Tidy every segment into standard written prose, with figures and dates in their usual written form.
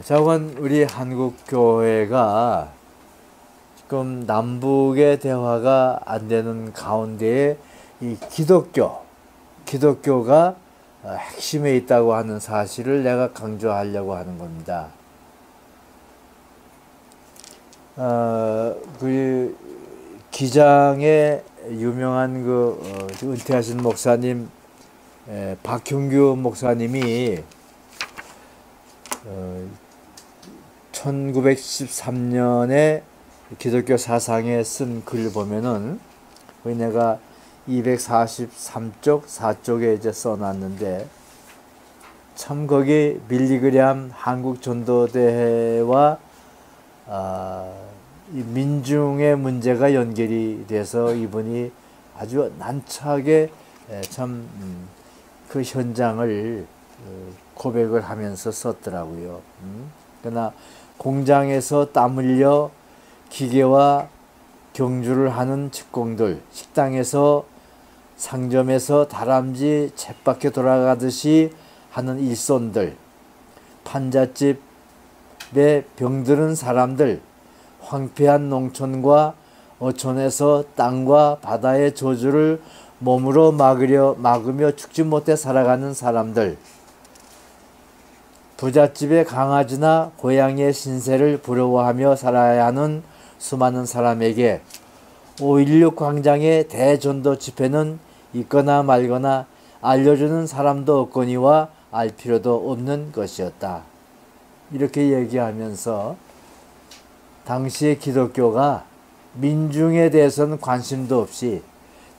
자관 우리 한국 교회가 지금 남북의 대화가 안 되는 가운데에 이 기독교가 핵심에 있다고 하는 사실을 내가 강조하려고 하는 겁니다. 그 기장의 유명한 은퇴하신 목사님 박형규 목사님이 1913년에 기독교 사상에 쓴 글을 보면은 거기 내가 243쪽 4쪽에 이제 써놨는데 참 거기 빌리그레함 한국 전도대회와 이 민중의 문제가 연결이 돼서 이분이 아주 난처하게 참 그 현장을 고백을 하면서 썼더라고요. 그러나 공장에서 땀 흘려 기계와 경주를 하는 직공들, 식당에서 상점에서 다람쥐 쳇바퀴 돌아가듯이 하는 일손들, 판잣집에 병드는 사람들, 황폐한 농촌과 어촌에서 땅과 바다의 저주를 몸으로 막으며 죽지 못해 살아가는 사람들, 부잣집의 강아지나 고양이의 신세를 부러워하며 살아야 하는 수많은 사람에게 5.16 광장의 대전도 집회는 있거나 말거나 알려주는 사람도 없거니와 알 필요도 없는 것이었다. 이렇게 얘기하면서 당시의 기독교가 민중에 대해서는 관심도 없이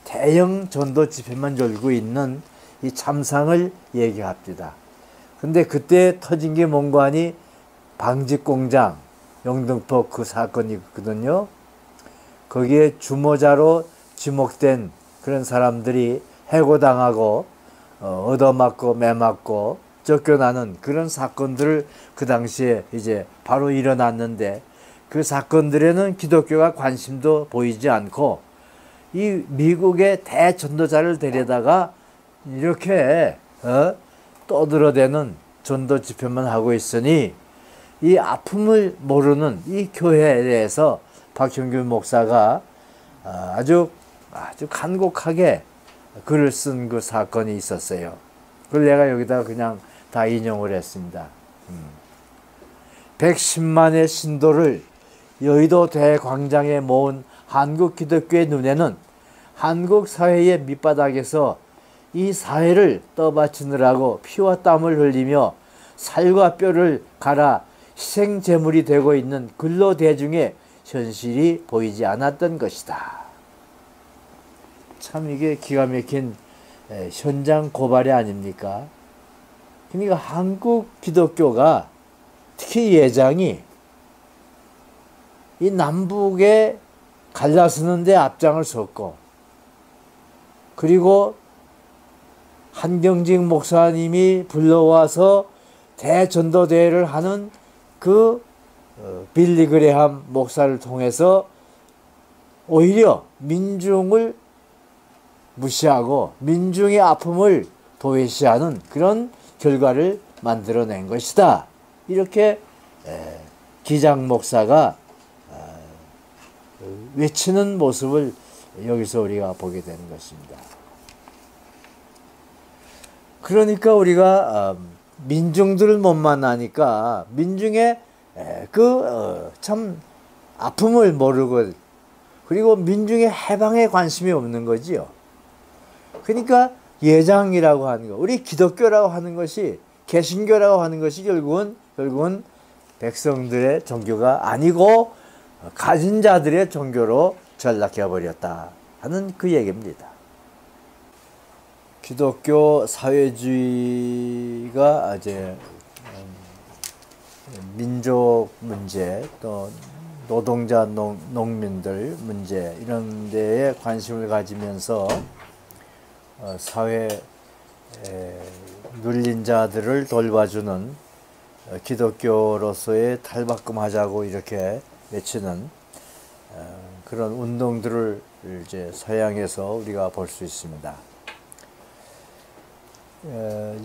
대형 전도 집회만 열고 있는 이 참상을 얘기합니다. 근데 그때 터진 게 뭔가 하니 방직공장 영등포 그 사건이 있거든요. 거기에 주모자로 지목된 그런 사람들이 해고당하고 얻어맞고 매맞고 쫓겨나는 그런 사건들을 그 당시에 이제 바로 일어났는데 그 사건들에는 기독교가 관심도 보이지 않고 이 미국의 대전도자를 데려다가 이렇게 떠들어대는 전도 집회만 하고 있으니 이 아픔을 모르는 이 교회에 대해서 박형규 목사가 아주 간곡하게 글을 쓴 그 사건이 있었어요. 그걸 내가 여기다 그냥 다 인용을 했습니다. 110만의 신도를 여의도 대광장에 모은 한국 기독교의 눈에는 한국 사회의 밑바닥에서 이 사회를 떠받치느라고 피와 땀을 흘리며 살과 뼈를 갈아 희생제물이 되고 있는 근로대중의 현실이 보이지 않았던 것이다. 참 이게 기가 막힌 현장 고발이 아닙니까? 그러니까 한국 기독교가 특히 예장이 이 남북에 갈라서는 데 앞장을 섰고 그리고 한경직 목사님이 불러와서 대전도대회를 하는 그 빌리그레함 목사를 통해서 오히려 민중을 무시하고 민중의 아픔을 도외시하는 그런 결과를 만들어낸 것이다. 이렇게 기장 목사가 외치는 모습을 여기서 우리가 보게 되는 것입니다. 그러니까 우리가 민중들을 못 만나니까 민중의 참 아픔을 모르고 그리고 민중의 해방에 관심이 없는 거지요. 그러니까 예장이라고 하는 거, 우리 기독교라고 하는 것이 개신교라고 하는 것이 결국은 백성들의 종교가 아니고 가진 자들의 종교로 전락해 버렸다 하는 그 얘기입니다. 기독교 사회주의가 이제 민족 문제 또 노동자 농민들 문제 이런 데에 관심을 가지면서 사회 눌린 자들을 돌봐주는 기독교로서의 탈바꿈하자고 이렇게 외치는 그런 운동들을 이제 서양에서 우리가 볼 수 있습니다.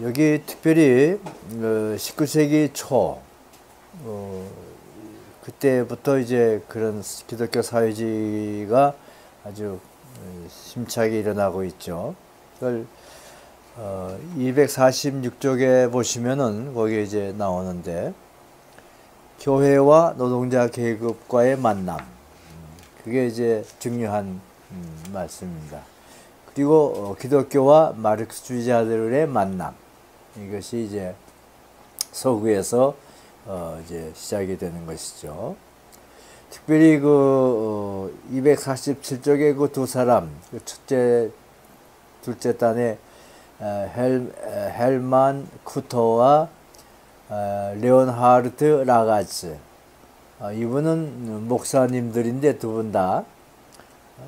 여기 특별히 19세기 초 그때부터 이제 그런 기독교 사회주의가 아주 심차게 일어나고 있죠. 그걸 246쪽에 보시면은 거기에 이제 나오는데, 교회와 노동자 계급과의 만남, 그게 이제 중요한 말씀입니다. 그리고 기독교와 마르크스주의자들의 만남, 이것이 이제 서구에서 이제 시작이 되는 것이죠. 특별히 247쪽의 그 두 사람, 그 첫째, 둘째 단의 헬만 쿠터와 레온하르트 라가츠, 이분은 목사님들인데 두 분 다,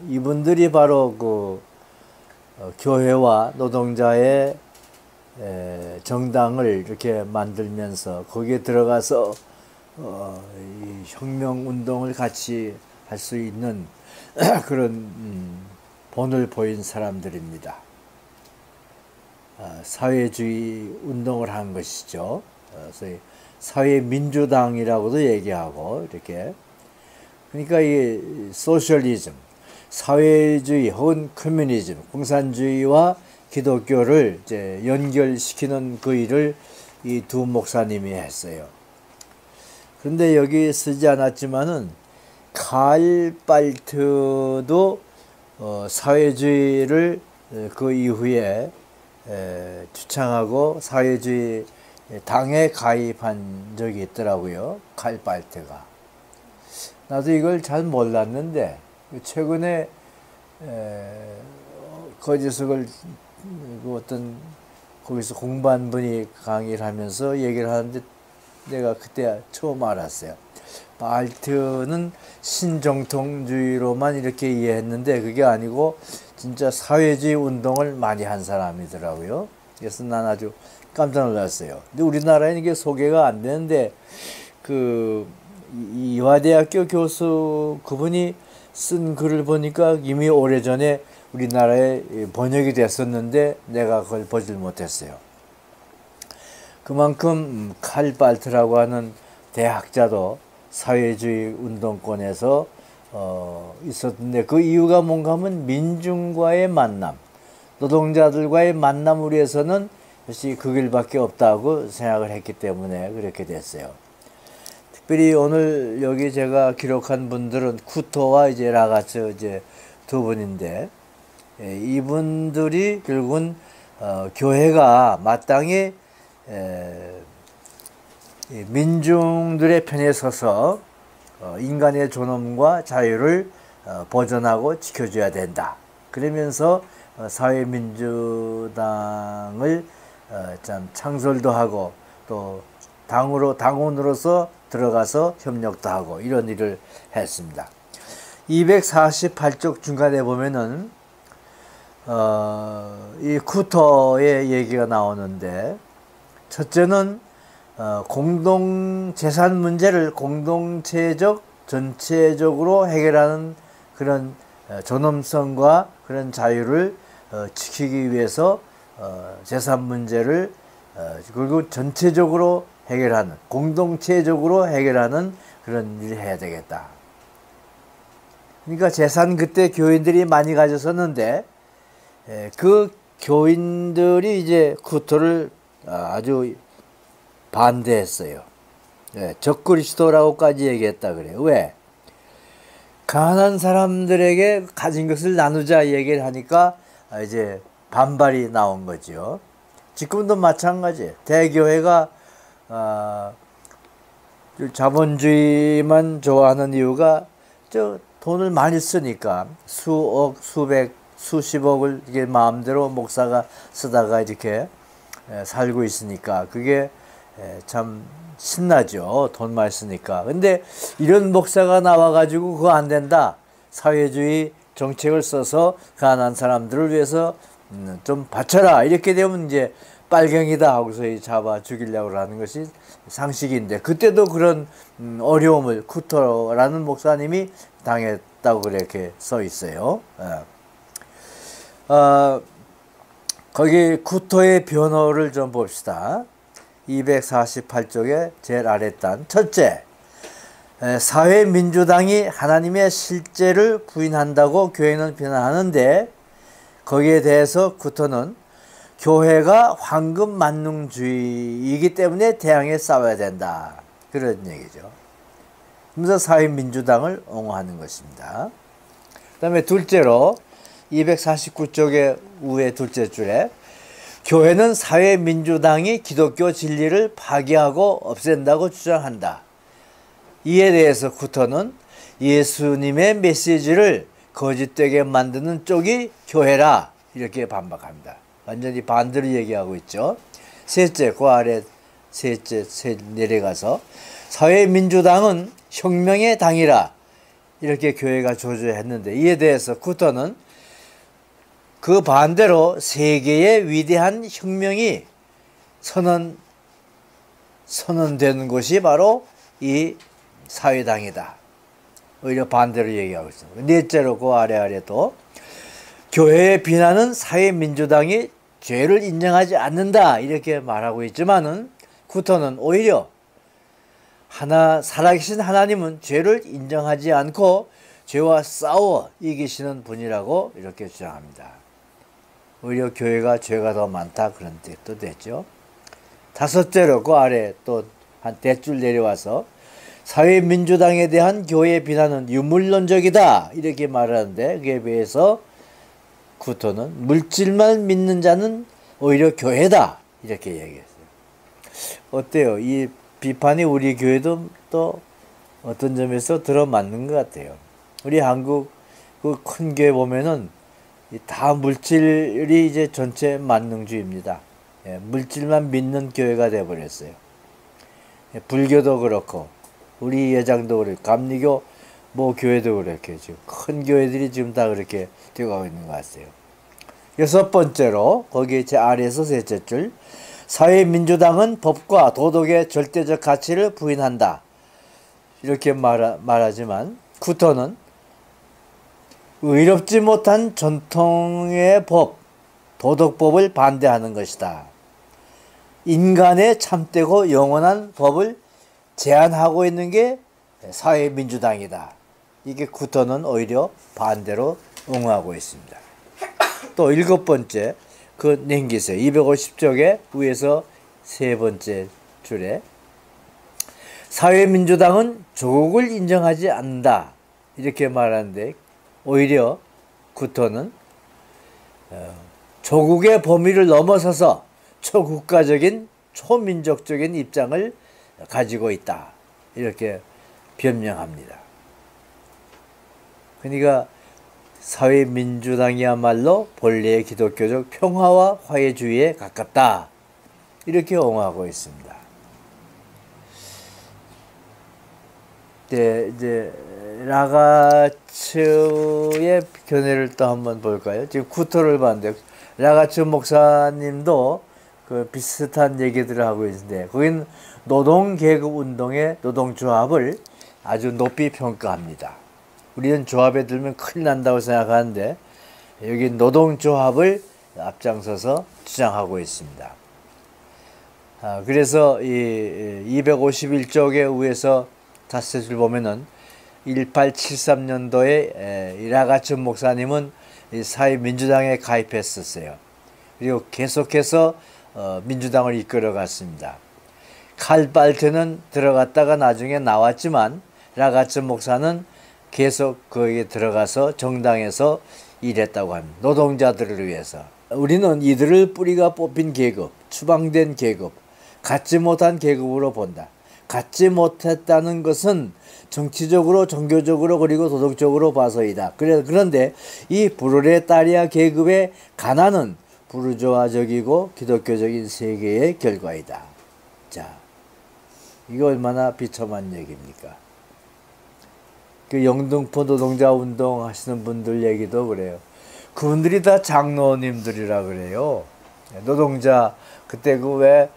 이분들이 바로 교회와 노동자의 정당을 이렇게 만들면서 거기에 들어가서 이 혁명 운동을 같이 할 수 있는 그런 본을 보인 사람들입니다. 사회주의 운동을 한 것이죠. 그래서 사회민주당이라고도 얘기하고 이렇게. 그러니까 이 소셜리즘, 사회주의 혹은 커뮤니즘, 공산주의와 기독교를 이제 연결시키는 그 일을 이 두 목사님이 했어요. 그런데 여기 쓰지 않았지만은 칼 발트도 사회주의를 그 이후에 주창하고 사회주의 당에 가입한 적이 있더라고요. 칼 발트가. 나도 이걸 잘 몰랐는데 최근에 거짓을 어떤 거기서 공부한 분이 강의를 하면서 얘기를 하는데 내가 그때 처음 알았어요. 발트는 신정통주의로만 이렇게 이해했는데 그게 아니고 진짜 사회주의 운동을 많이 한 사람이더라고요. 그래서 난 아주 깜짝 놀랐어요. 근데 우리나라에는 이게 소개가 안 되는데 이화대학교 교수 그분이 쓴 글을 보니까 이미 오래전에 우리나라에 번역이 됐었는데 내가 그걸 보질 못했어요. 그만큼 칼 발트라고 하는 대학자도 사회주의 운동권에서 있었는데 그 이유가 뭔가 하면 민중과의 만남, 노동자들과의 만남을 위해서는 역시 그 길밖에 없다고 생각을 했기 때문에 그렇게 됐어요. 특별히 오늘 여기 제가 기록한 분들은 쿠토와 이제 라가츠 이제 두 분인데, 이분들이 결국은 교회가 마땅히 민중들의 편에 서서 인간의 존엄과 자유를 보존하고 지켜줘야 된다. 그러면서 사회민주당을 참 창설도 하고 또 당원으로서 들어가서 협력도 하고 이런 일을 했습니다. 248쪽 중간에 보면은 이 쿠터의 얘기가 나오는데, 첫째는 공동재산 문제를 공동체적 전체적으로 해결하는 그런 존엄성과 그런 자유를 지키기 위해서 재산 문제를 그리고 전체적으로 해결하는, 공동체적으로 해결하는 그런 일을 해야 되겠다. 그러니까 재산 그때 교인들이 많이 가졌었는데 그 교인들이 이제 쿠터를 아주 반대했어요. 적그리스도라고까지 얘기했다 그래요. 왜? 가난한 사람들에게 가진 것을 나누자 얘기를 하니까 이제 반발이 나온 거죠. 지금도 마찬가지예요. 대교회가 자본주의만 좋아하는 이유가 돈을 많이 쓰니까 수억, 수백, 수십억을 이게 마음대로 목사가 쓰다가 이렇게 살고 있으니까 그게 참 신나죠. 돈 많이 쓰니까. 근데 이런 목사가 나와가지고 그거 안 된다. 사회주의 정책을 써서 가난한 사람들을 위해서 좀 바쳐라. 이렇게 되면 이제 빨갱이다 하고서 잡아 죽이려고 하는 것이 상식인데, 그때도 그런 어려움을 쿠터라는 목사님이 당했다고 그렇게 써 있어요. 거기 쿠터의 변호를 좀 봅시다. 248쪽의 제일 아랫단. 첫째, 사회민주당이 하나님의 실제를 부인한다고 교회는 비난하는데 거기에 대해서 구토는 교회가 황금 만능주의이기 때문에 대항해 싸워야 된다. 그런 얘기죠. 그래서 사회민주당을 옹호하는 것입니다. 그 다음에 둘째로 249쪽의 우회 둘째 줄에 교회는 사회민주당이 기독교 진리를 파괴하고 없앤다고 주장한다. 이에 대해서 구터는 예수님의 메시지를 거짓되게 만드는 쪽이 교회라 이렇게 반박합니다. 완전히 반대로 얘기하고 있죠. 셋째, 그 아래 셋째 내려가서 사회민주당은 혁명의 당이라 이렇게 교회가 조조했는데 이에 대해서 구터는 그 반대로 세계의 위대한 혁명이 선언되는 곳이 바로 이 사회당이다. 오히려 반대로 얘기하고 있습니다. 넷째로 그 아래도 교회의 비난은 사회민주당이 죄를 인정하지 않는다 이렇게 말하고 있지만은 구터는 오히려 살아계신 하나님은 죄를 인정하지 않고 죄와 싸워 이기시는 분이라고 이렇게 주장합니다. 오히려 교회가 죄가 더 많다 그런 뜻도 됐죠. 다섯째로 그 아래 또 한 대줄 내려와서 사회민주당에 대한 교회의 비난은 유물론적이다 이렇게 말하는데 그에 비해서 구토는 물질만 믿는 자는 오히려 교회다 이렇게 얘기했어요. 어때요? 이 비판이 우리 교회도 또 어떤 점에서 들어맞는 것 같아요. 우리 한국 그 큰 교회 보면은 다 물질이 이제 전체 만능주의입니다. 예, 물질만 믿는 교회가 되어버렸어요. 예, 불교도 그렇고 우리 예장도 그렇고 감리교 뭐 교회도 그렇게 지금 큰 교회들이 지금 다 그렇게 되어가고 있는 것 같아요. 여섯 번째로 거기 제 아래에서 셋째 줄 사회민주당은 법과 도덕의 절대적 가치를 부인한다. 이렇게 말하지만 구토는 의롭지 못한 전통의 법, 도덕법을 반대하는 것이다. 인간의 참되고 영원한 법을 제한하고 있는 게 사회민주당이다. 이게 구토는 오히려 반대로 옹호하고 있습니다. 또 일곱 번째, 그 넘기세요. 250쪽에 위에서 세 번째 줄에 사회민주당은 조국을 인정하지 않는다. 이렇게 말하는데 오히려 구토는 조국의 범위를 넘어서서 초국가적인 초민족적인 입장을 가지고 있다. 이렇게 변명합니다. 그러니까 사회민주당이야말로 본래의 기독교적 평화와 화해주의에 가깝다. 이렇게 옹호하고 있습니다. 네, 이제 라가츠의 견해를 또 한번 볼까요? 지금 구토를 봤는데 라가츠 목사님도 그 비슷한 얘기들을 하고 있는데 거긴 노동계급운동의 노동조합을 아주 높이 평가합니다. 우리는 조합에 들면 큰일 난다고 생각하는데 여기 노동조합을 앞장서서 주장하고 있습니다. 그래서 이 251쪽의 위에서 다섯 줄 보면은 1873년도에 라가츠 목사님은 사회민주당에 가입했었어요. 그리고 계속해서 민주당을 이끌어 갔습니다. 칼발트는 들어갔다가 나중에 나왔지만 라가츠 목사는 계속 거기에 들어가서 정당에서 일했다고 합니다. 노동자들을 위해서. 우리는 이들을 뿌리가 뽑힌 계급, 추방된 계급, 갖지 못한 계급으로 본다. 갖지 못했다는 것은 정치적으로, 종교적으로, 그리고 도덕적으로 봐서이다. 그런데 이 브롤레타리아 계급의 가난은 부르주아적이고 기독교적인 세계의 결과이다. 자, 이거 얼마나 비참한 얘기입니까? 그 영등포 노동자 운동 하시는 분들 얘기도 그래요. 그분들이 다 장로님들이라 그래요. 노동자, 그때 그 왜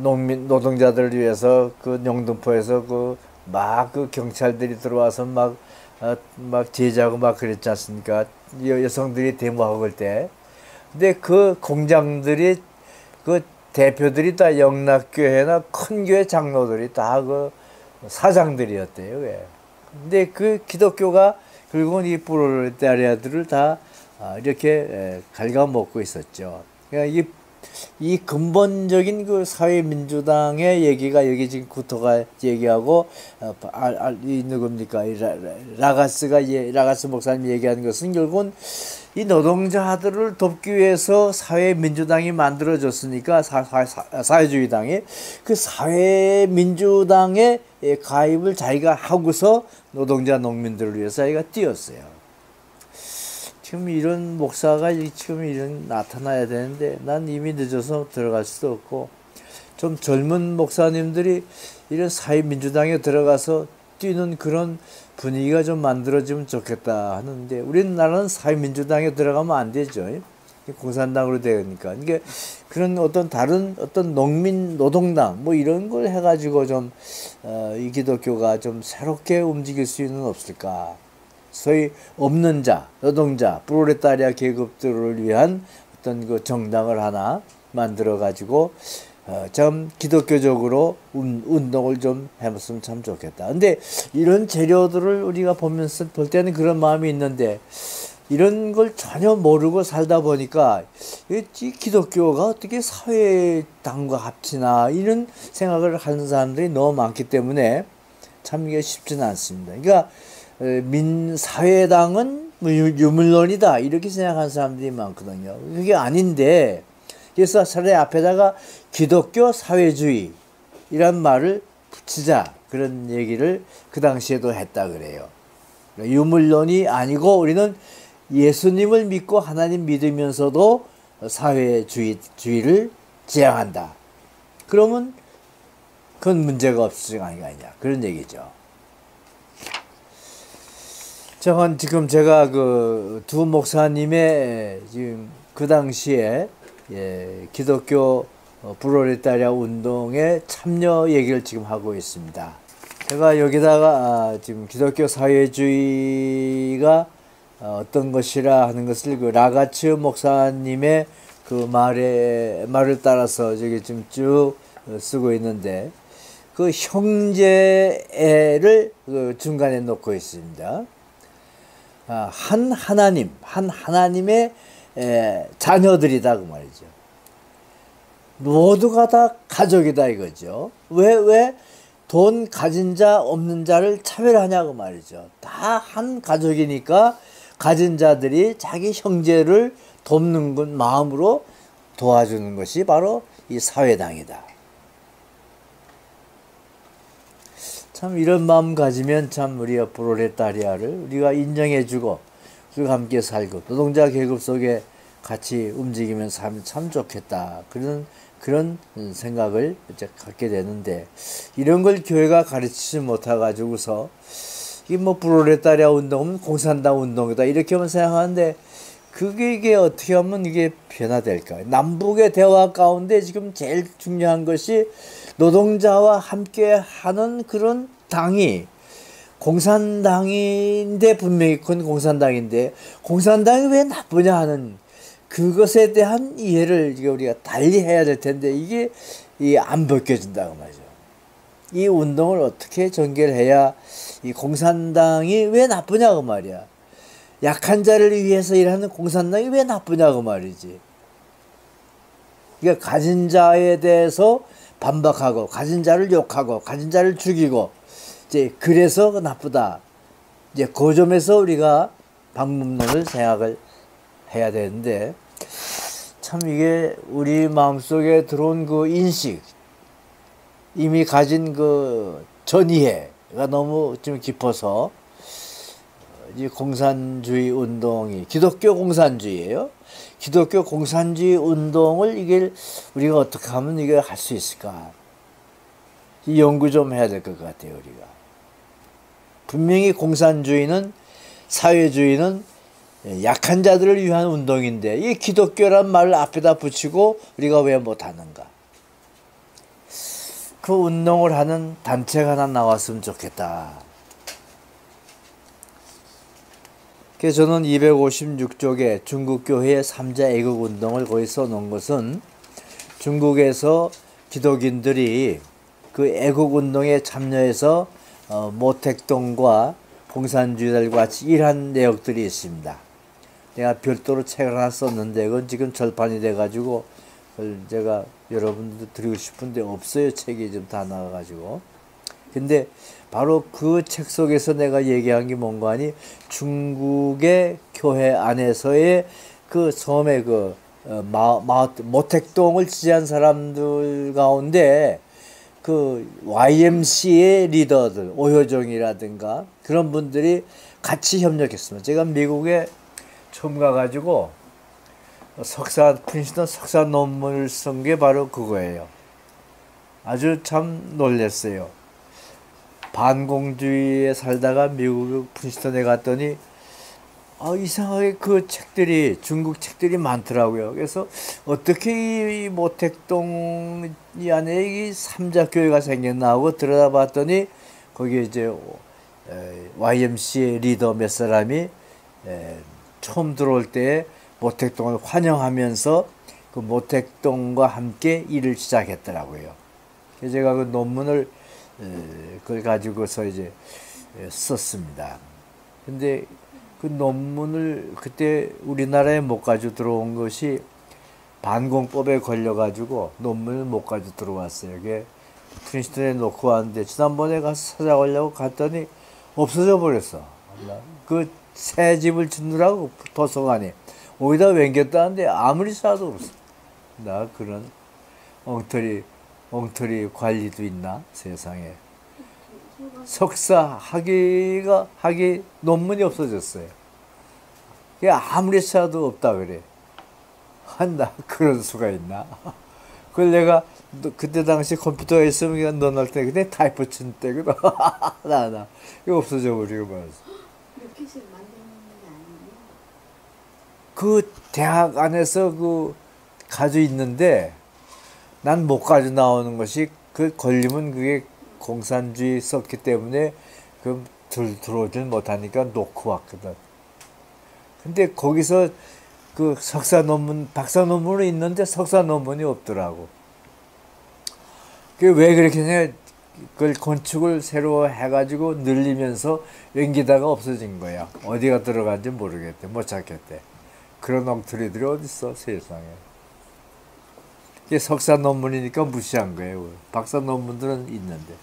노동자들을 위해서 그 영등포에서 그 경찰들이 들어와서 막 제지하고 막 그랬지 않습니까? 여성들이 데모하고 그럴 때. 근데 그 공장들이 그 대표들이 다 영락교회나 큰 교회 장로들이 다 그 사장들이었대요. 왜? 근데 그 기독교가 결국은 이 프롤레타리아들을 다 이렇게 갉아먹고 있었죠. 그러니까 이 근본적인 그 사회민주당의 얘기가 여기 지금 구토가 얘기하고 이 누굽니까 라가스 목사님 얘기하는 것은 결국은 이 노동자들을 돕기 위해서 사회민주당이 만들어졌으니까 사회주의당이 그 사회민주당에 가입을 자기가 하고서 노동자 농민들을 위해서 자기가 뛰었어요. 지금 이런 목사가 지금 이런 나타나야 되는데 난 이미 늦어서 들어갈 수도 없고 좀 젊은 목사님들이 이런 사회민주당에 들어가서 뛰는 그런 분위기가 좀 만들어지면 좋겠다 하는데 우리나라는 사회민주당에 들어가면 안 되죠. 공산당으로 되니까 이게 그런 어떤 다른 어떤 농민 노동당 뭐 이런 걸 해가지고 좀 이 기독교가 좀 새롭게 움직일 수 있는 없을까? 소위 없는 자, 노동자, 프롤레타리아 계급들을 위한 어떤 그 정당을 하나 만들어 가지고 좀 기독교적으로 운동을 좀 해봤으면 참 좋겠다. 근데 이런 재료들을 우리가 보면서 볼 때는 그런 마음이 있는데 이런 걸 전혀 모르고 살다 보니까 이 기독교가 어떻게 사회당과 합치나 이런 생각을 하는 사람들이 너무 많기 때문에 참 이게 쉽지는 않습니다. 그러니까 민사회당은 유물론이다 이렇게 생각하는 사람들이 많거든요. 그게 아닌데 그래서 차라리 앞에다가 기독교 사회주의 이란 말을 붙이자 그런 얘기를 그 당시에도 했다 그래요. 유물론이 아니고 우리는 예수님을 믿고 하나님 믿으면서도 사회주의를 지향한다. 그러면 그건 문제가 없을 거 아니냐 그런 얘기죠. 저건 지금 제가 그 두 목사님의 지금 그 당시에 기독교 프롤레타리아 운동에 참여 얘기를 지금 하고 있습니다. 제가 여기다가 지금 기독교 사회주의가 어떤 것이라 하는 것을 그 라가츠 목사님의 그 말을 따라서 저기 지금 쭉 쓰고 있는데 그 형제를 그 중간에 놓고 있습니다. 한 하나님의 자녀들이다 그 말이죠. 모두가 다 가족이다 이거죠. 왜 돈 가진 자 없는 자를 차별하냐고 말이죠. 다 한 가족이니까 가진 자들이 자기 형제를 돕는 건 마음으로 도와주는 것이 바로 이 사회당이다. 참 이런 마음 가지면 참 우리가 프롤레타리아를 우리가 인정해주고 그리고 함께 살고 노동자 계급 속에 같이 움직이면서 하면 참 좋겠다. 그런 생각을 이제 갖게 되는데 이런 걸 교회가 가르치지 못해가지고서 이게 뭐 프롤레타리아 운동은 공산당 운동이다 이렇게만 생각하는데 이게 어떻게 하면 이게 변화될까? 남북의 대화 가운데 지금 제일 중요한 것이 노동자와 함께 하는 그런 당이 공산당인데 분명히 그건 공산당인데 공산당이 왜 나쁘냐 하는 그것에 대한 이해를 우리가 달리 해야 될 텐데 이게 안 벗겨진다고 말이죠. 이 운동을 어떻게 전개해야 이 공산당이 왜 나쁘냐고 말이야. 약한 자를 위해서 일하는 공산당이 왜 나쁘냐고 말이지. 그러니까 가진 자에 대해서 반박하고 가진 자를 욕하고 가진 자를 죽이고 이제 그래서 나쁘다. 이제 그 점에서 우리가 방법론을 생각을 해야 되는데 참 이게 우리 마음속에 들어온 그 인식 이미 가진 그 전이해가 너무 좀 깊어서 이 공산주의 운동이 기독교 공산주의예요. 기독교 공산주의 운동을 이게 우리가 어떻게 하면 이게 할 수 있을까? 이 연구 좀 해야 될 것 같아요. 우리가 분명히 공산주의는 사회주의는 약한 자들을 위한 운동인데 이 기독교란 말을 앞에다 붙이고 우리가 왜 못하는가? 그 운동을 하는 단체가 하나 나왔으면 좋겠다. 그래서 저는 256쪽에 중국교회의 3자 애국운동을 거기 써놓은 것은 중국에서 기독인들이 그 애국운동에 참여해서 모택동과 공산주의자들과 같이 일한 내역들이 있습니다. 내가 별도로 책을 하나 썼는데 그건 지금 절판이 돼가지고 그걸 제가 여러분들 드리고 싶은데 없어요. 책이 좀 다 나와가지고. 근데 바로 그 책 속에서 내가 얘기한 게 뭔가 하니 중국의 교회 안에서의 그 처음에 그 모택동을 지지한 사람들 가운데 그 YMCA 리더들 오효정이라든가 그런 분들이 같이 협력했습니다. 제가 미국에 처음 가가지고 프린스턴 석사 논문을 쓴 게 바로 그거예요. 아주 참 놀랐어요. 반공주의에 살다가 미국 프린스턴에 갔더니 이상하게 그 책들이 중국 책들이 많더라고요. 그래서 어떻게 이 모택동 이 안에 이 삼자교회가 생겼나 하고 들여다봤더니 거기에 이제 YMCA 리더 몇 사람이 처음 들어올 때 모택동을 환영하면서 그 모택동과 함께 일을 시작했더라고요. 그래서 제가 그 논문을 그걸 가지고서 이제 썼습니다. 근데 그 논문을 그때 우리나라에 못 가지고 들어온 것이 반공법에 걸려가지고 논문을 못 가지고 들어왔어요. 이게 프린스턴에 놓고 왔는데 지난번에 가서 찾아오려고 갔더니 없어져 버렸어. 그 새 집을 짓느라고 도서관에 어디다 옮겼다는데 아무리 찾아도 없어. 나 그런 엉터리 관리도 있나 세상에. 석사 학위 논문이 없어졌어요. 아무리 찾아도 없다 그래. 나 그런 수가 있나? 그걸 내가 그때 당시 컴퓨터가 있으면 넣어놓을 때 그때 타이프 친 때거든. 나 이거 없어져 버리고 말았어. 로켓을 만드는 게 아니에요? 그 대학 안에서 그 가지고 있는데 난 못 가지고 나오는 것이 그 걸리면 그게 공산주의 썼기 때문에 그 들어오질 못하니까 놓고 왔거든. 근데 거기서 그 석사 논문, 박사 논문은 있는데 석사 논문이 없더라고. 그게 왜 그렇게 했냐? 그걸 건축을 새로 해가지고 늘리면서 옮기다가 없어진 거야. 어디가 들어간지 모르겠대. 못 찾겠대. 그런 엉터리들이 어딨어, 세상에. 이게 석사 논문이니까 무시한 거예요. 박사 논문들은 있는데.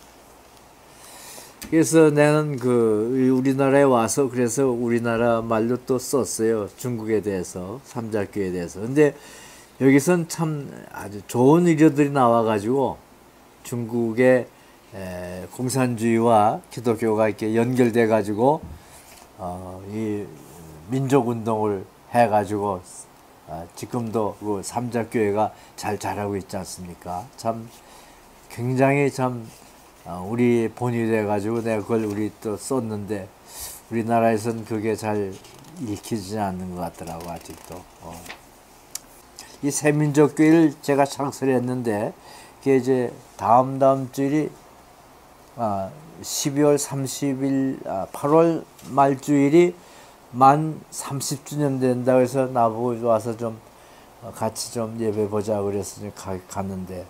그래서 나는 우리나라에 와서 그래서 우리나라 말로 또 썼어요. 중국에 대해서, 삼자교에 대해서. 근데 여기선 참 아주 좋은 의료들이 나와가지고 중국의 공산주의와 기독교가 이렇게 연결돼가지고 이 민족운동을 해가지고 지금도 그 삼자교회가 잘 자라고 있지 않습니까? 참 굉장히 참 우리 본이 돼가지고 내가 그걸 우리 또 썼는데 우리나라에서는 그게 잘 읽히지 않는 것 같더라고 아직도. 이 새민족교회를 제가 창설했는데 그게 이제 다음 주일이 12월 30일 8월 말주일이 만 30주년 된다고 해서 나보고 와서 좀 같이 좀 예배 보자 그래서 갔는데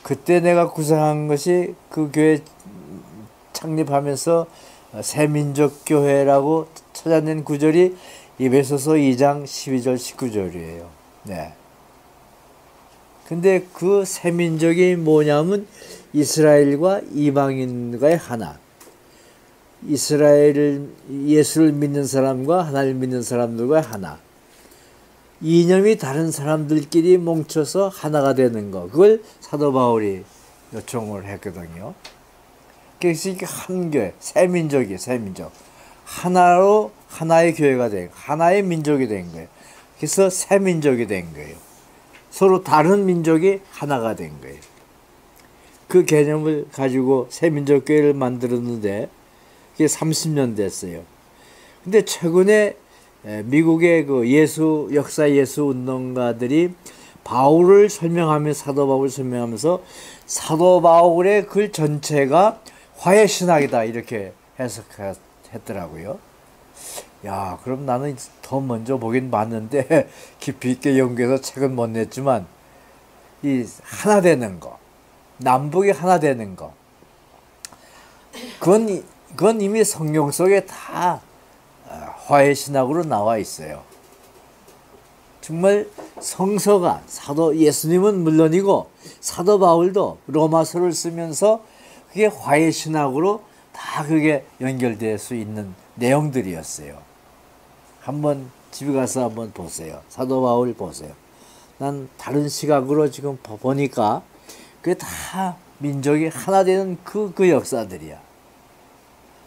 그때 내가 구상한 것이 그 교회 창립하면서 새민족교회라고 찾아낸 구절이 에베소서 2장 12절 19절이에요. 네. 근데 그 새민족이 뭐냐면 이스라엘과 이방인과의 하나. 예수를 믿는 사람과 하나님을 믿는 사람들과의 하나. 이념이 다른 사람들끼리 뭉쳐서 하나가 되는 거. 그걸 사도 바울이 요청을 했거든요. 그래서 이게 한 교회, 새민족. 하나로 하나의 교회가 된, 하나의 민족이 된 거예요. 그래서 새민족이 된 거예요. 서로 다른 민족이 하나가 된 거예요. 그 개념을 가지고 새민족교회를 만들었는데 그게 30년 됐어요. 근데 최근에 미국의 그 역사 예수 운동가들이 바울을 설명하며 사도 바울을 설명하면서 사도 바울의 글 전체가 화해 신학이다 이렇게 해석했더라고요. 야, 그럼 나는 더 먼저 보긴 봤는데 깊이 있게 연구해서 책은 못 냈지만 이 하나 되는 거, 남북이 하나 되는 거, 그건 이미 성경 속에 다 화해 신학으로 나와 있어요. 정말 성서가 사도 예수님은 물론이고 사도 바울도 로마서를 쓰면서 그게 화해 신학으로 다 그게 연결될 수 있는 내용들이었어요. 한번 집에 가서 한번 보세요. 사도 바울 보세요. 난 다른 시각으로 지금 보니까 그게 다 민족이 하나 되는 그 역사들이야.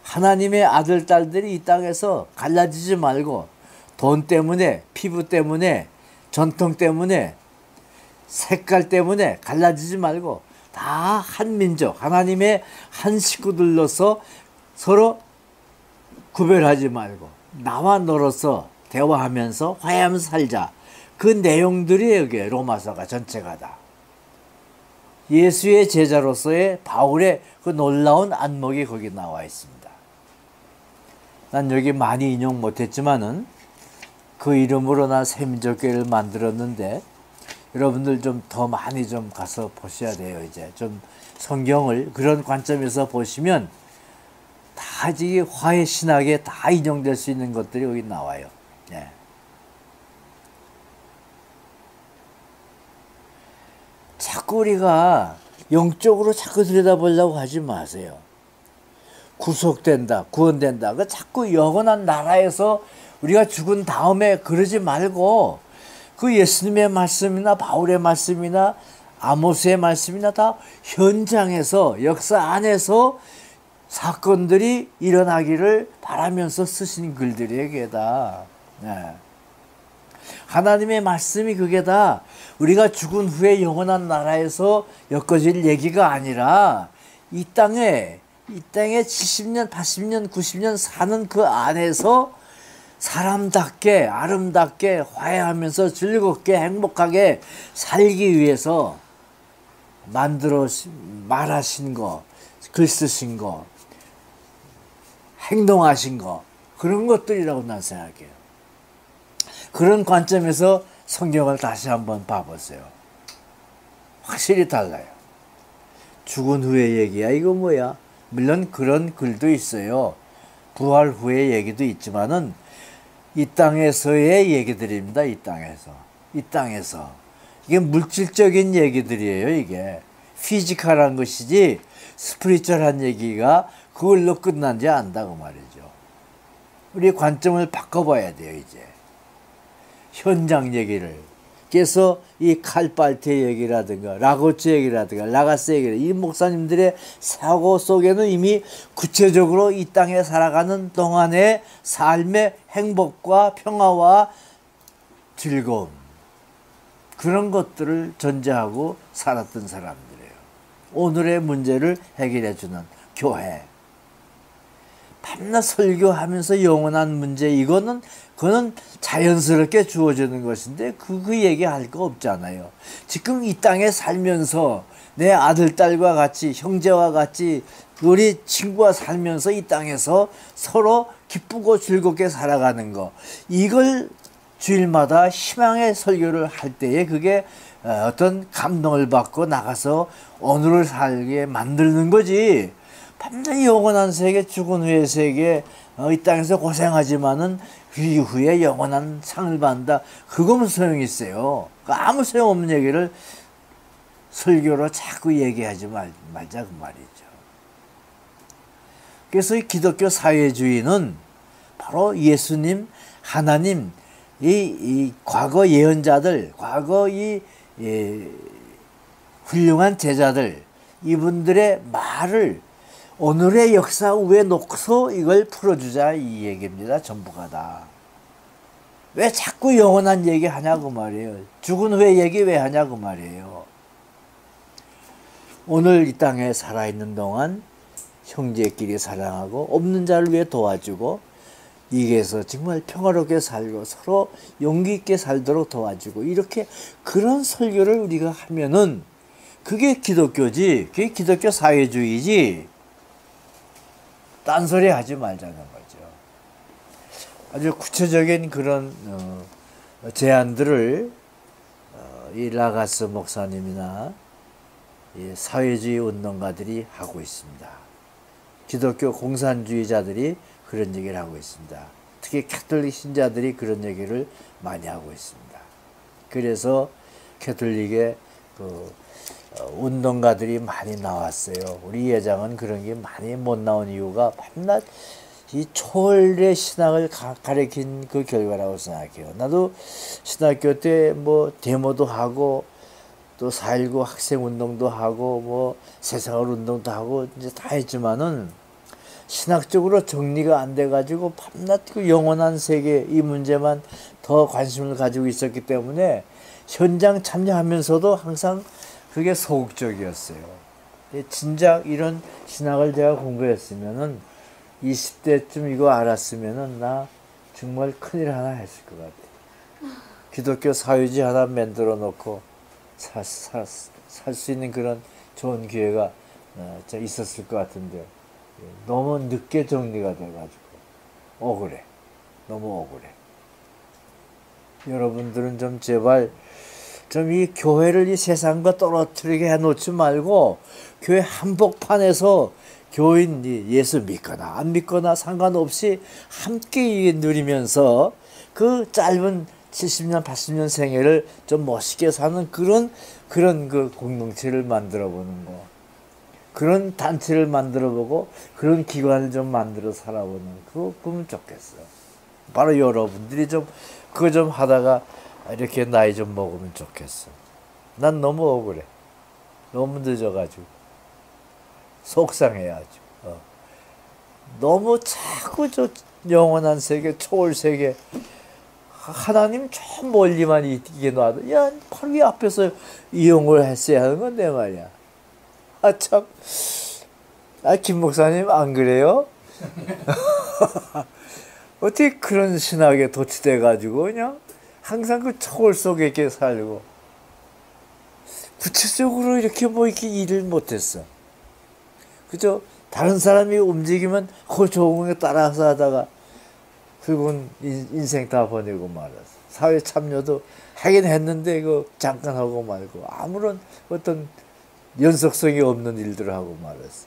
하나님의 아들, 딸들이 이 땅에서 갈라지지 말고 돈 때문에, 피부 때문에, 전통 때문에, 색깔 때문에 갈라지지 말고 다 한 민족, 하나님의 한 식구들로서 서로 구별하지 말고 나와 너로서 대화하면서 화해하면서 살자. 그 내용들이 여기 로마서가 전체가 다. 예수의 제자로서의 바울의 그 놀라운 안목이 거기 나와 있습니다. 난 여기 많이 인용 못했지만은 그 이름으로 난 새민족교회를 만들었는데 여러분들 좀 더 많이 좀 가서 보셔야 돼요. 이제 좀 성경을 그런 관점에서 보시면 다 이게 화해 신학에 다 인용될 수 있는 것들이 여기 나와요. 네. 자꾸 우리가 영적으로 자꾸 들여다보려고 하지 마세요. 구속된다, 구원된다. 그 자꾸 영원한 나라에서 우리가 죽은 다음에 그러지 말고 그 예수님의 말씀이나 바울의 말씀이나 아모스의 말씀이나 다 현장에서 역사 안에서 사건들이 일어나기를 바라면서 쓰신 글들이에요. 그게 다. 네. 하나님의 말씀이 그게 다 우리가 죽은 후에 영원한 나라에서 엮어질 얘기가 아니라 이 땅에 70년, 80년, 90년 사는 그 안에서 사람답게 아름답게 화해하면서 즐겁게 행복하게 살기 위해서 말하신 거, 글 쓰신 거, 행동하신 거, 그런 것들이라고 난 생각해요. 그런 관점에서 성경을 다시 한번 봐보세요. 확실히 달라요. 죽은 후의 얘기야 이거 뭐야? 물론 그런 글도 있어요. 부활 후의 얘기도 있지만은 이 땅에서의 얘기들입니다. 이 땅에서 이게 물질적인 얘기들이에요. 이게 피지컬한 것이지 스피리추얼한 얘기가 그걸로 끝난지 안다고 말이죠. 우리 관점을 바꿔봐야 돼요. 이제 현장 얘기를. 그래서 이 칼빨테 얘기라든가 라고츠 얘기라든가 라가스 얘기를 이 목사님들의 사고 속에는 이미 구체적으로 이 땅에 살아가는 동안의 삶의 행복과 평화와 즐거움 그런 것들을 전제하고 살았던 사람들이에요. 오늘의 문제를 해결해 주는 교회. 밤낮 설교하면서 영원한 문제 그거는 자연스럽게 주어지는 것인데 그 얘기할 거 없잖아요. 지금 이 땅에 살면서 내 아들 딸과 같이 형제와 같이 우리 친구와 살면서 이 땅에서 서로 기쁘고 즐겁게 살아가는 거 이걸 주일마다 희망의 설교를 할 때에 그게 어떤 감동을 받고 나가서 오늘을 살게 만드는 거지. 밤낮 영원한 세계, 죽은 후의 세계, 이 땅에서 고생하지만은 그 이후에 영원한 상을 받는다. 그거면 소용이 있어요. 아무 소용없는 얘기를 설교로 자꾸 얘기하지 말자 그 말이죠. 그래서 이 기독교 사회주의는 바로 예수님, 하나님, 이 과거 예언자들, 과거 훌륭한 제자들, 이분들의 말을 오늘의 역사 위에 놓고서 이걸 풀어주자 이 얘기입니다. 전부가 다. 왜 자꾸 영원한 얘기 하냐고 말이에요. 죽은 후의 얘기 왜 하냐고 말이에요. 오늘 이 땅에 살아있는 동안 형제끼리 사랑하고 없는 자를 위해 도와주고 이게서 정말 평화롭게 살고 서로 용기 있게 살도록 도와주고 이렇게 그런 설교를 우리가 하면은 그게 기독교지. 그게 기독교 사회주의지. 딴소리 하지 말자는 거죠. 아주 구체적인 그런 제안들을 이 라가스 목사님이나 이 사회주의 운동가들이 하고 있습니다. 기독교 공산주의자들이 그런 얘기를 하고 있습니다. 특히 캐톨릭 신자들이 그런 얘기를 많이 하고 있습니다. 그래서 캐톨릭의 운동가들이 많이 나왔어요. 우리 예장은 그런 게 많이 못 나온 이유가 밤낮 이 초월의 신앙을 가리킨 그 결과라고 생각해요. 나도 신학교 때 뭐 데모도 하고 또 4.19 학생 운동도 하고 뭐 세상을 운동도 하고 이제 다 했지만은 신학적으로 정리가 안 돼가지고 밤낮 그 영원한 세계 이 문제만 더 관심을 가지고 있었기 때문에 현장 참여하면서도 항상 그게 소극적이었어요. 진작 이런 신학을 제가 공부했으면은 20대쯤 이거 알았으면은 나 정말 큰일 하나 했을 것 같아. 기독교 사회주의 하나 만들어 놓고 살 수 있는 그런 좋은 기회가 있었을 것 같은데 너무 늦게 정리가 돼가지고 억울해. 너무 억울해. 여러분들은 좀 제발 좀 이 교회를 이 세상과 떨어뜨리게 해놓지 말고 교회 한복판에서 교인이 예수 믿거나 안 믿거나 상관없이 함께 누리면서 그 짧은 70년 80년 생애를 좀 멋있게 사는 그런 그 공동체를 만들어 보는 거, 그런 단체를 만들어 보고 그런 기관을 좀 만들어 살아보는 그거 보면 좋겠어. 바로 여러분들이 좀 그거 좀 하다가 이렇게 나이 좀 먹으면 좋겠어. 난 너무 억울해. 너무 늦어가지고 속상해 아주. 너무 자꾸 저 영원한 세계, 초월 세계, 하나님 저 멀리만 이게 놔도 야 바로 이 앞에서 이용을 했어야 하는 건데 말이야. 아 참. 김 목사님 안 그래요? 어떻게 그런 신학에 도취돼 가지고 그냥 항상 그 초월 속에 이렇게 살고 구체적으로 이렇게 뭐 이렇게 일을 못했어. 그죠? 다른 사람이 움직이면 그 좋은 거 따라서 하다가 결국은 인생 다 보내고 말았어. 사회 참여도 하긴 했는데 그 잠깐 하고 말고 아무런 어떤 연속성이 없는 일들을 하고 말았어.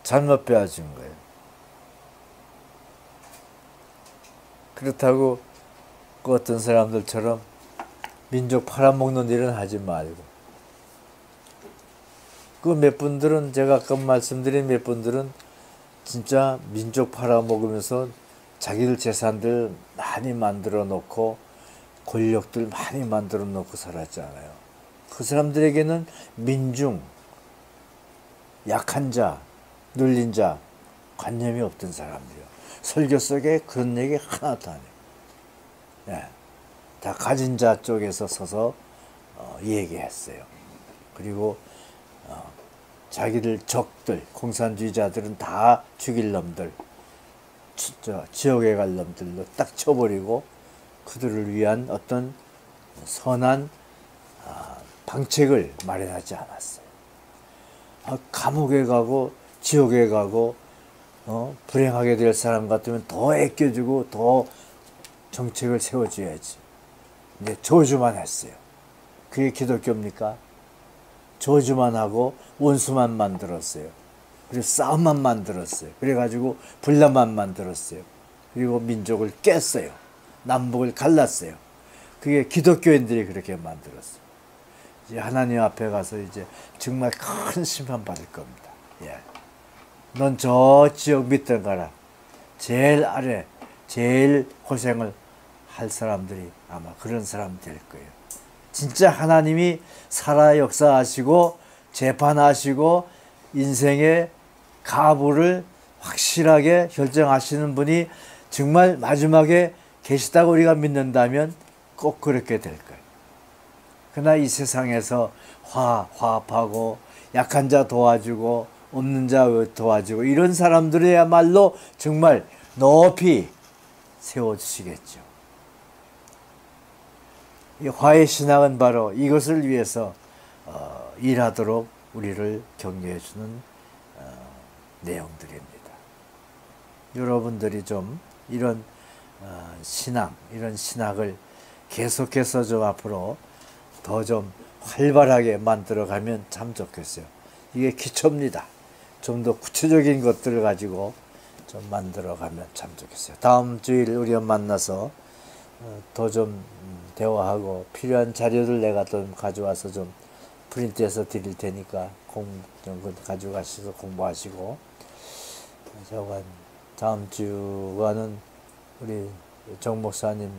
잘못 빼앗은 거예요. 그렇다고 그 어떤 사람들처럼 민족 팔아먹는 일은 하지 말고 그 몇 분들은 제가 아까 말씀드린 몇 분들은 진짜 민족 팔아먹으면서 자기들 재산들 많이 만들어 놓고 권력들 많이 만들어 놓고 살았잖아요. 그 사람들에게는 민중, 약한 자, 눌린 자 관념이 없던 사람들이요. 설교 속에 그런 얘기 하나도 안 해요. 네. 다 가진 자 쪽에서 서서 얘기했어요. 그리고 자기들 적들, 공산주의자들은 다 죽일 놈들, 지옥에 갈 놈들로 딱 쳐버리고 그들을 위한 어떤 선한 방책을 마련하지 않았어요. 감옥에 가고 지옥에 가고 불행하게 될 사람 같으면 더 아껴주고 더 정책을 세워줘야지. 근데 저주만 했어요. 그게 기독교입니까? 저주만 하고 원수만 만들었어요. 그리고 싸움만 만들었어요. 그래가지고 분란만 만들었어요. 그리고 민족을 깼어요. 남북을 갈랐어요. 그게 기독교인들이 그렇게 만들었어요. 이제 하나님 앞에 가서 이제 정말 큰 심판 받을 겁니다. 예. 넌 저 지역 밑에 가라. 제일 아래, 제일 고생을 할 사람들이 아마 그런 사람 될 거예요. 진짜 하나님이 살아 역사하시고 재판하시고 인생의 가부를 확실하게 결정하시는 분이 정말 마지막에 계시다고 우리가 믿는다면 꼭 그렇게 될 거예요. 그러나 이 세상에서 화합하고 약한 자 도와주고 없는 자 도와주고 이런 사람들이야말로 정말 높이 세워주시겠죠. 이 화해 신앙은 바로 이것을 위해서 일하도록 우리를 격려해 주는 내용들입니다. 여러분들이 좀 이런 신앙, 이런 신학을 계속해서 좀 앞으로 더 좀 활발하게 만들어가면 참 좋겠어요. 이게 기초입니다. 좀 더 구체적인 것들을 가지고 좀 만들어가면 참 좋겠어요. 다음 주일 우리가 만나서 더 좀 대화하고 필요한 자료를 내가 좀 가져와서 좀 프린트해서 드릴 테니까 좀 가져가셔서 공부하시고, 저건 다음 주간은 우리 정 목사님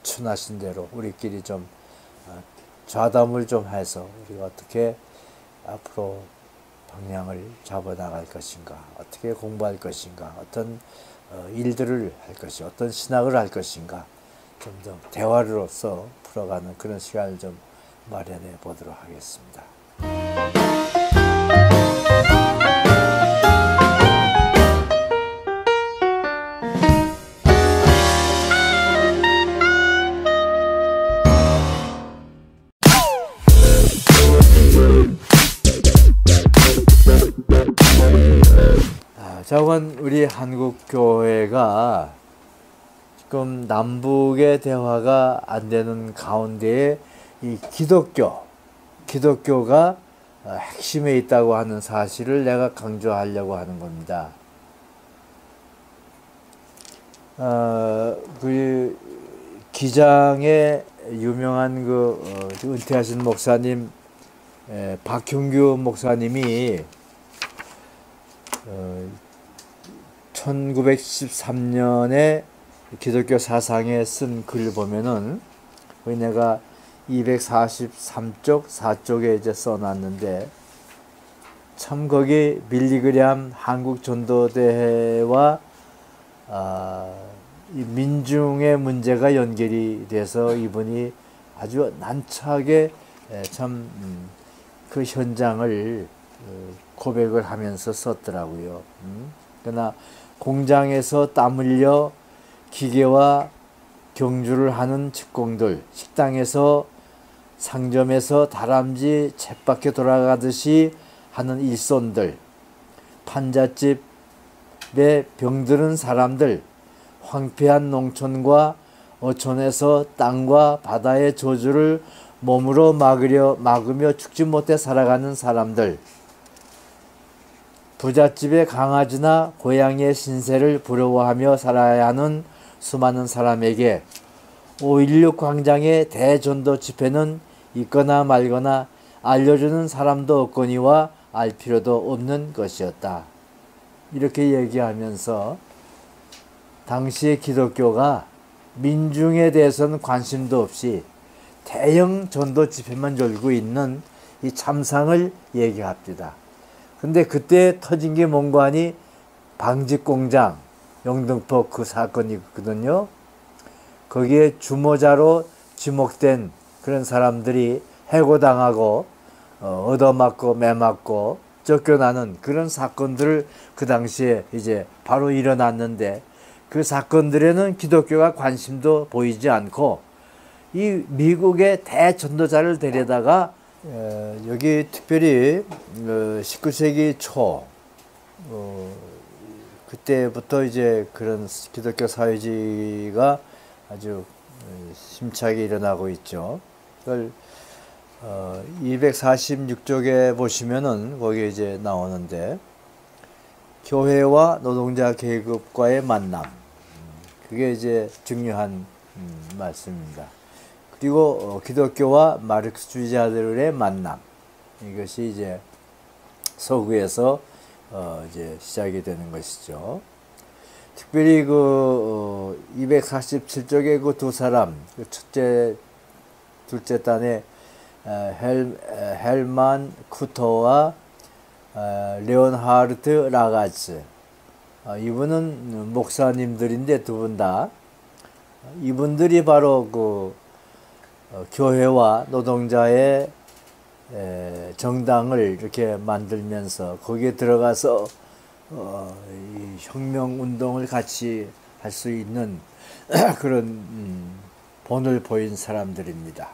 추나신 대로 우리끼리 좀 좌담을 좀 해서 우리가 어떻게 앞으로 방향을 잡아나갈 것인가, 어떻게 공부할 것인가, 어떤 일들을 할 것이, 어떤 신학을 할 것인가, 좀 더 대화로서 풀어가는 그런 시간을 좀 마련해 보도록 하겠습니다. 저건 우리 한국 교회가 지금 남북의 대화가 안 되는 가운데에 이 기독교가 핵심에 있다고 하는 사실을 내가 강조하려고 하는 겁니다. 그 기장의 유명한 은퇴하신 목사님 박형규 목사님이 1913년에 기독교 사상에 쓴 글을 보면은 거기 내가 243쪽 4쪽에 이제 써놨는데, 참 거기 빌리그램 한국 전도대회와 이 민중의 문제가 연결이 돼서 이분이 아주 난처하게 참 그 현장을 고백을 하면서 썼더라고요. 그러나 공장에서 땀 흘려 기계와 경주를 하는 직공들, 식당에서 상점에서 다람쥐 쳇바퀴 돌아가듯이 하는 일손들, 판잣집에 병드는 사람들, 황폐한 농촌과 어촌에서 땅과 바다의 저주를 몸으로 막으며 죽지 못해 살아가는 사람들, 부잣집의 강아지나 고양이의 신세를 부러워하며 살아야 하는 수많은 사람에게 5.16 광장의 대전도 집회는 있거나 말거나 알려주는 사람도 없거니와 알 필요도 없는 것이었다. 이렇게 얘기하면서 당시의 기독교가 민중에 대해서는 관심도 없이 대형 전도 집회만 열고 있는 이 참상을 얘기합니다. 근데 그때 터진 게 뭔가 하니 방직공장, 영등포 그 사건이거든요. 거기에 주모자로 지목된 그런 사람들이 해고당하고 얻어맞고 매맞고 쫓겨나는 그런 사건들을 그 당시에 이제 바로 일어났는데, 그 사건들에는 기독교가 관심도 보이지 않고 이 미국의 대전도자를 데려다가 여기 특별히 19세기 초 그때부터 이제 그런 기독교 사회주의가 아주 심차게 일어나고 있죠. 그걸 246쪽에 보시면은 거기에 이제 나오는데, 교회와 노동자 계급과의 만남, 그게 이제 중요한 말씀입니다. 그리고 기독교와 마르크스주의자들의 만남, 이것이 이제 서구에서 이제 시작이 되는 것이죠. 특별히 247쪽의 그 두 사람, 그 첫째, 둘째 단의 헬만 쿠토와 레온하르트 라가츠, 이분은 목사님들인데 두 분 다, 이분들이 바로 교회와 노동자의 정당을 이렇게 만들면서 거기에 들어가서 이 혁명 운동을 같이 할 수 있는 그런 본을 보인 사람들입니다.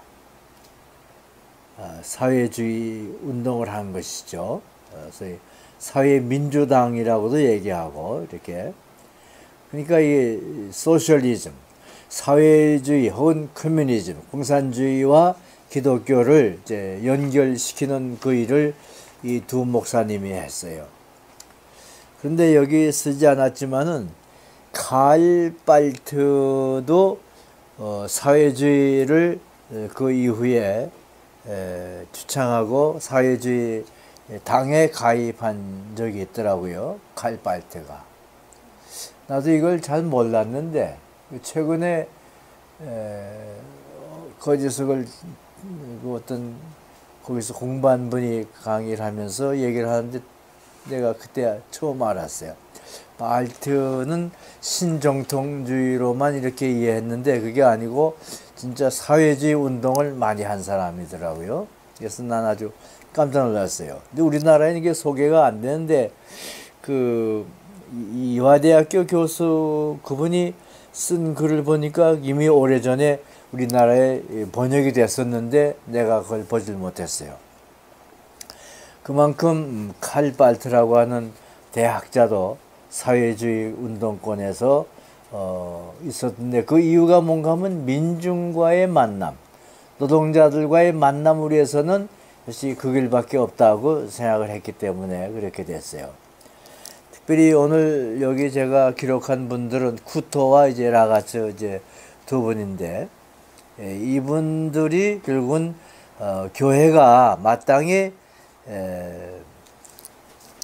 사회주의 운동을 한 것이죠. 소위 사회민주당이라고도 얘기하고, 이렇게. 그러니까 이 소셜리즘, 사회주의 혹은 커뮤니즘, 공산주의와 기독교를 이제 연결시키는 그 일을 이 두 목사님이 했어요. 그런데 여기 쓰지 않았지만은 칼 발트도 사회주의를 그 이후에 주창하고 사회주의 당에 가입한 적이 있더라고요. 칼 발트가. 나도 이걸 잘 몰랐는데 최근에 거짓을 어떤 거기서 공부한 분이 강의를 하면서 얘기를 하는데 내가 그때 처음 알았어요. 발트는 신정통주의로만 이렇게 이해했는데 그게 아니고 진짜 사회주의 운동을 많이 한 사람이더라고요. 그래서 난 아주 깜짝 놀랐어요. 근데 우리나라에는 이게 소개가 안 되는데 그 이화대학교 교수 그분이 쓴 글을 보니까 이미 오래전에 우리나라에 번역이 됐었는데 내가 그걸 보질 못했어요. 그만큼 칼 발트라고 하는 대학자도 사회주의 운동권에서 있었는데 그 이유가 뭔가 하면 민중과의 만남, 노동자들과의 만남을 위해서는 역시 그 길밖에 없다고 생각을 했기 때문에 그렇게 됐어요. 특별히 오늘 여기 제가 기록한 분들은 쿠토와 이제 라가츠 이제 두 분인데 이분들이 결국은 교회가 마땅히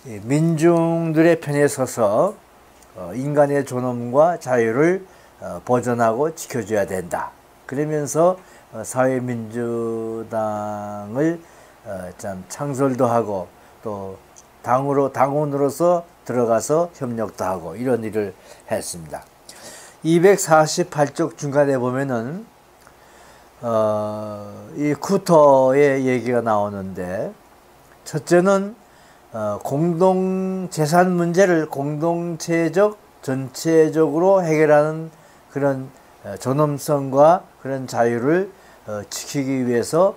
민중들의 편에 서서 인간의 존엄과 자유를 보존하고 지켜줘야 된다. 그러면서 사회민주당을 참 창설도 하고 또 당원으로서 들어가서 협력도 하고 이런 일을 했습니다. 248쪽 중간에 보면은 이 쿠터의 얘기가 나오는데 첫째는 공동재산 문제를 공동체적 전체적으로 해결하는 그런 존엄성과 그런 자유를 지키기 위해서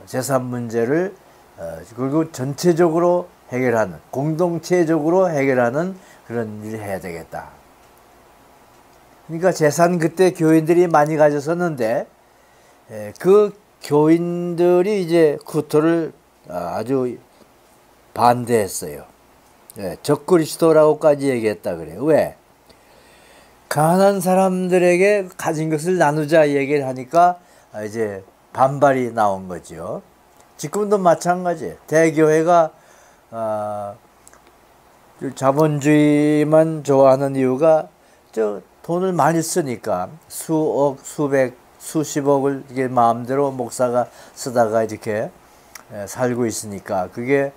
재산 문제를 그리고 전체적으로 해결하는 공동체적으로 해결하는 그런 일을 해야 되겠다. 그러니까 재산 그때 교인들이 많이 가졌었는데 그 교인들이 이제 쿠터를 아주 반대했어요. 적그리스도라고까지 얘기했다 그래요. 왜? 가난한 사람들에게 가진 것을 나누자 얘기를 하니까 이제 반발이 나온 거죠. 지금도 마찬가지예요. 대교회가 자본주의만 좋아하는 이유가 돈을 많이 쓰니까 수억, 수백, 수십억을 이게 마음대로 목사가 쓰다가 이렇게 살고 있으니까 그게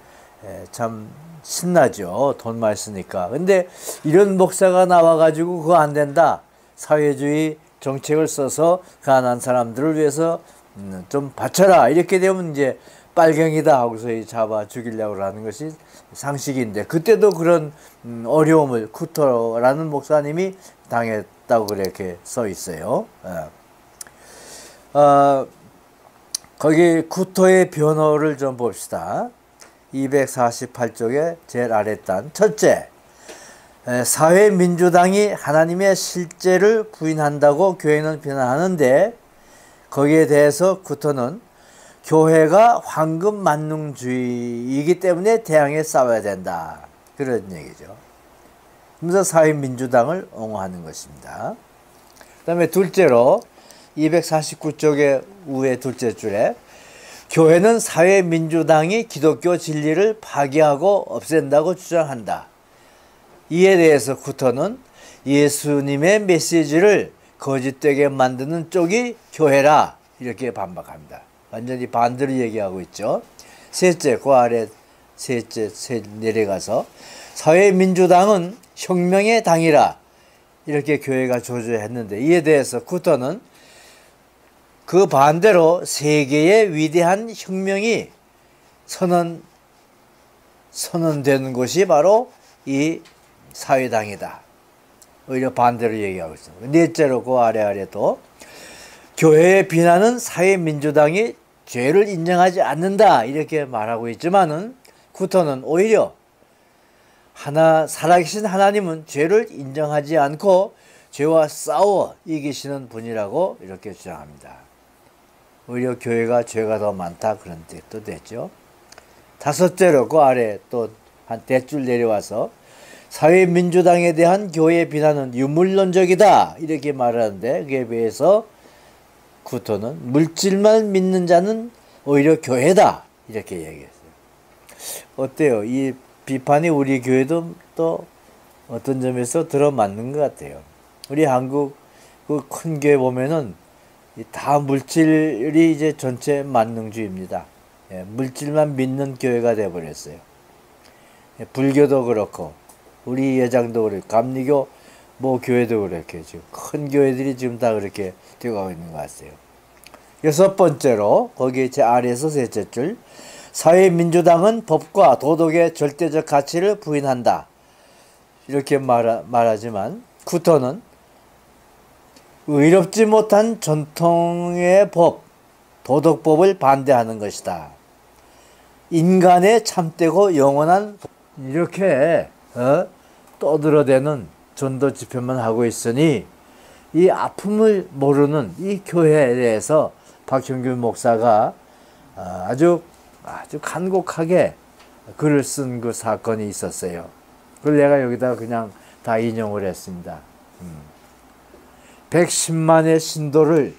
참 신나죠. 돈 많이 쓰니까. 근데 이런 목사가 나와가지고 그거 안 된다. 사회주의 정책을 써서 가난한 사람들을 위해서 좀 바쳐라. 이렇게 되면 이제 빨갱이다 하고서 잡아 죽이려고 하는 것이 상식인데 그때도 그런 어려움을 쿠터라는 목사님이 당했다고 그렇게 써 있어요. 거기 쿠터의 변호를 좀 봅시다. 248쪽의 제일 아랫단. 첫째, 사회민주당이 하나님의 실제를 부인한다고 교회는 비난하는데 거기에 대해서 쿠터는 교회가 황금 만능주의이기 때문에 대항해 싸워야 된다. 그런 얘기죠. 그래서 사회민주당을 옹호하는 것입니다. 그 다음에 둘째로 249쪽의 우회 둘째 줄에 교회는 사회민주당이 기독교 진리를 파괴하고 없앤다고 주장한다. 이에 대해서 쿠터는 예수님의 메시지를 거짓되게 만드는 쪽이 교회라 이렇게 반박합니다. 완전히 반대로 얘기하고 있죠. 셋째, 그 아래 셋째 내려가서 사회민주당은 혁명의 당이라 이렇게 교회가 조조했는데 이에 대해서 쿠터는 그 반대로 세계의 위대한 혁명이 선언되는 곳이 바로 이 사회당이다. 오히려 반대로 얘기하고 있습니다. 넷째로 그 아래도 교회의 비난은 사회민주당이 죄를 인정하지 않는다 이렇게 말하고 있지만은 쿠터는 오히려 살아계신 하나님은 죄를 인정하지 않고 죄와 싸워 이기시는 분이라고 이렇게 주장합니다. 오히려 교회가 죄가 더 많다 그런 뜻도 되죠. 다섯째로 그 아래 또 한 대줄 내려와서 사회민주당에 대한 교회의 비난은 유물론적이다 이렇게 말하는데, 그에 비해서 구토는 물질만 믿는 자는 오히려 교회다 이렇게 얘기했어요. 어때요? 이 비판이 우리 교회도 또 어떤 점에서 들어맞는 것 같아요. 우리 한국 그 큰 교회 보면은 다 물질이 이제 전체 만능주의입니다. 예, 물질만 믿는 교회가 되어버렸어요. 예, 불교도 그렇고 우리 예장도 그렇고 감리교 뭐 교회도 그렇게 지금 큰 교회들이 지금 다 그렇게 되어가고 있는 것 같아요. 여섯 번째로 거기에 제 아래에서 셋째 줄, 사회민주당은 법과 도덕의 절대적 가치를 부인한다 이렇게 말하지만 구토는 의롭지 못한 전통의 법, 도덕법을 반대하는 것이다. 인간의 참되고 영원한 이렇게 떠들어대는 전도 집회만 하고 있으니 이 아픔을 모르는 이 교회에 대해서 박형균 목사가 아주 간곡하게 글을 쓴 그 사건이 있었어요. 그걸 내가 여기다 그냥 다 인용을 했습니다. 110만의 신도를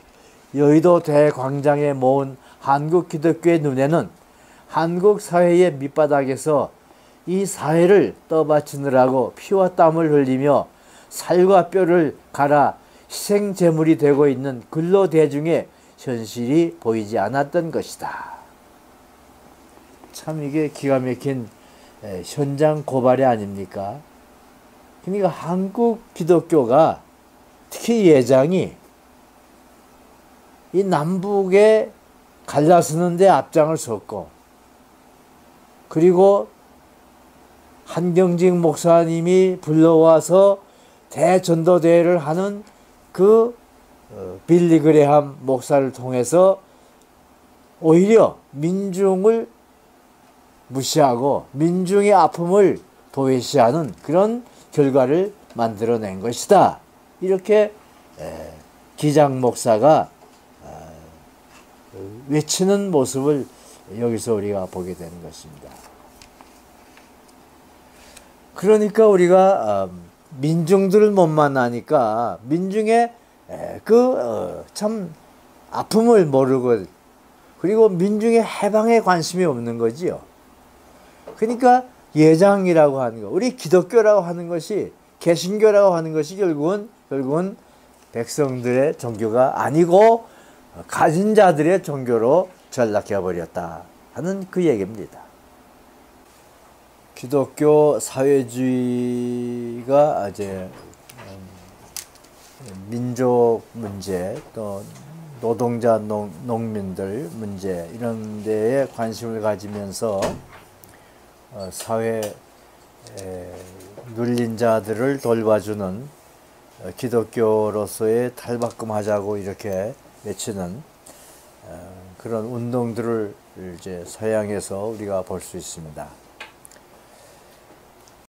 여의도 대광장에 모은 한국 기독교의 눈에는 한국 사회의 밑바닥에서 이 사회를 떠받치느라고 피와 땀을 흘리며 살과 뼈를 갈아 희생제물이 되고 있는 근로대중의 현실이 보이지 않았던 것이다. 참 이게 기가 막힌 현장 고발이 아닙니까? 그러니까 한국 기독교가 특히 예장이 이 남북에 갈라서는 데 앞장을 섰고, 그리고 한경직 목사님이 불러와서 대전도대회를 하는 그 빌리 그레함 목사를 통해서 오히려 민중을 무시하고 민중의 아픔을 도외시하는 그런 결과를 만들어낸 것이다. 이렇게 기장 목사가 외치는 모습을 여기서 우리가 보게 되는 것입니다. 그러니까 우리가 민중들을 못 만나니까 민중의 참 아픔을 모르고, 그리고 민중의 해방에 관심이 없는 거지요. 그러니까 예장이라고 하는 거, 우리 기독교라고 하는 것이, 개신교라고 하는 것이 결국은 백성들의 종교가 아니고 가진 자들의 종교로 전락해 버렸다 하는 그 얘기입니다. 기독교 사회주의가 이제 민족 문제, 또 노동자 농민들 문제 이런 데에 관심을 가지면서 사회 눌린 자들을 돌봐주는 기독교로서의 탈바꿈하자고 이렇게 외치는 그런 운동들을 이제 서양에서 우리가 볼 수 있습니다.